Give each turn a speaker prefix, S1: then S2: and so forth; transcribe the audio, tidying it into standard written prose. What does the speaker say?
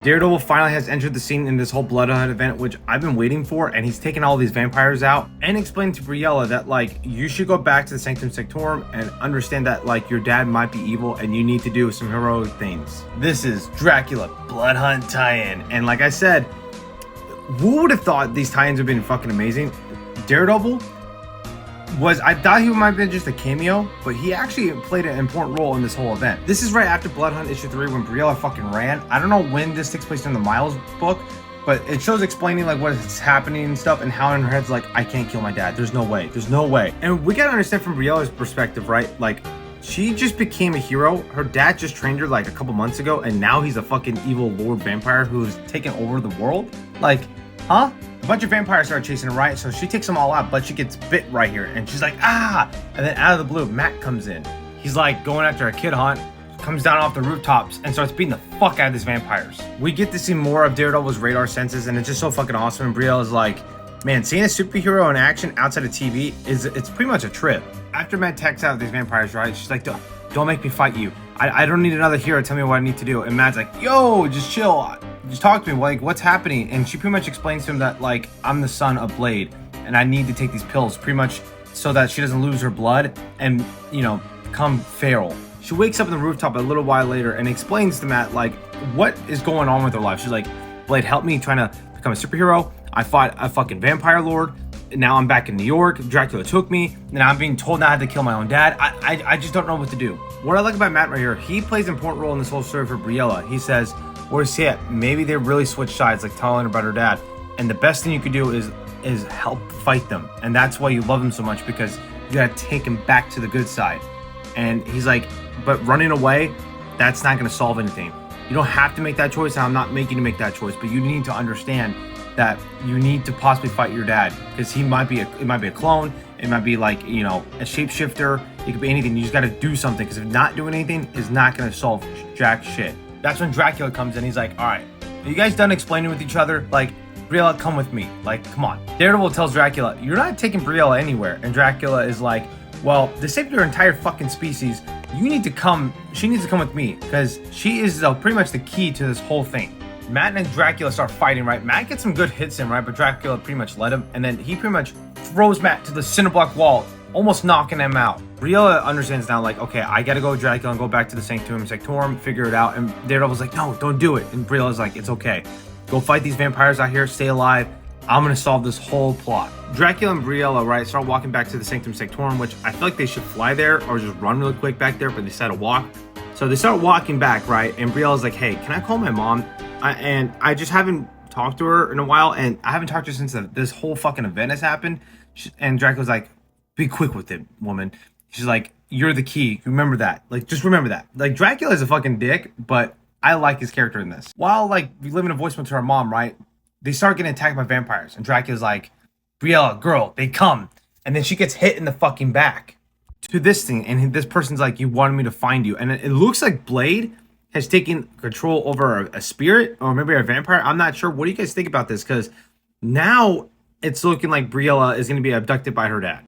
S1: Daredevil finally has entered the scene in this whole blood hunt event, which I've been waiting for, and he's taken all these vampires out and explained to Briella that like you should go back to the Sanctum Sanctorum and understand that like your dad might be evil and you need to do some heroic things. This is Dracula blood hunt tie-in, and like I said, who would have thought these tie-ins would have been fucking amazing? Daredevil I thought he might have been just a cameo, but he actually played an important role in this whole event. This is right after Blood Hunt issue 3 when Briella fucking ran. I don't know when this takes place in the Miles book, but it shows explaining like what's happening and stuff, and how in her head's like, I can't kill my dad. There's no way. There's no way. And we gotta understand from Briella's perspective, right? Like, she just became a hero. Her dad just trained her like a couple months ago, and now he's a fucking evil lord vampire who's taken over the world. Like, huh? A bunch of vampires start chasing her, right? So she takes them all out, but she gets bit right here, and she's like, ah! And then out of the blue, Matt comes in. He's like going after a kid hunt, comes down off the rooftops, and starts beating the fuck out of these vampires. We get to see more of Daredevil's radar senses, and it's just so fucking awesome. And Briella's like, man, seeing a superhero in action outside of TV it's pretty much a trip. After Matt takes out these vampires, right? She's like, don't make me fight you. I don't need another hero. Tell me what I need to do. And Matt's like, yo, just chill. Just talk to me. Like, what's happening? And she pretty much explains to him that, like, I'm the son of Blade, and I need to take these pills pretty much so that she doesn't lose her blood and, you know, become feral. She wakes up on the rooftop a little while later and explains to Matt, like, what is going on with her life. She's like, Blade helped me trying to become a superhero. I fought a fucking vampire lord. Now I'm back in New York. Dracula took me. Now I'm being told now I had to kill my own dad. I just don't know what to do. What I like about Matt right here, he plays an important role in this whole story for Briella. He says, where's he at? Maybe they really switched sides, like telling her about her dad. And the best thing you could do is help fight them. And that's why you love him so much, because you gotta take him back to the good side. And he's like, but running away, that's not gonna solve anything. You don't have to make that choice, and I'm not making you make that choice, but you need to understand that you need to possibly fight your dad, because it might be a clone, it might be like, you know, a shapeshifter, it could be anything. You just got to do something, because if not doing anything is not going to solve jack shit. That's when Dracula comes in. He's like, all right, are you guys done explaining with each other? Like, Briella, come with me. Like, come on. Daredevil tells Dracula, you're not taking Briella anywhere. And Dracula is like, well, to save your entire fucking species, you need to come, she needs to come with me, because she is pretty much the key to this whole thing. Matt and Dracula start fighting, right? Matt gets some good hits in, right? But Dracula pretty much let him, and then he pretty much throws Matt to the cinderblock wall, almost knocking him out. Briella understands now, like, okay, I gotta go with Dracula and go back to the Sanctum Sanctorum, figure it out. And Daredevil's like, no, don't do it. And Briella's like, it's okay. Go fight these vampires out here, stay alive. I'm gonna solve this whole plot. Dracula and Briella, right, start walking back to the Sanctum Sanctorum, which I feel like they should fly there or just run really quick back there, but they decide to walk. So they start walking back, right? And Briella's like, hey, can I call my mom? And I just haven't talked to her in a while, and I haven't talked to her since this whole fucking event has happened. And Dracula's like, be quick with it, woman. She's like, you're the key. Remember that. Like, just remember that. Like, Dracula's a fucking dick, but I like his character in this. While, like, leaving a voicemail to her mom, right? They start getting attacked by vampires. And Dracula's like, Briella, girl, they come. And then she gets hit in the fucking back to this thing. And this person's like, you wanted me to find you. And it looks like Blade has taken control over a spirit or maybe a vampire. I'm not sure. What do you guys think about this? Because now it's looking like Briella is going to be abducted by her dad.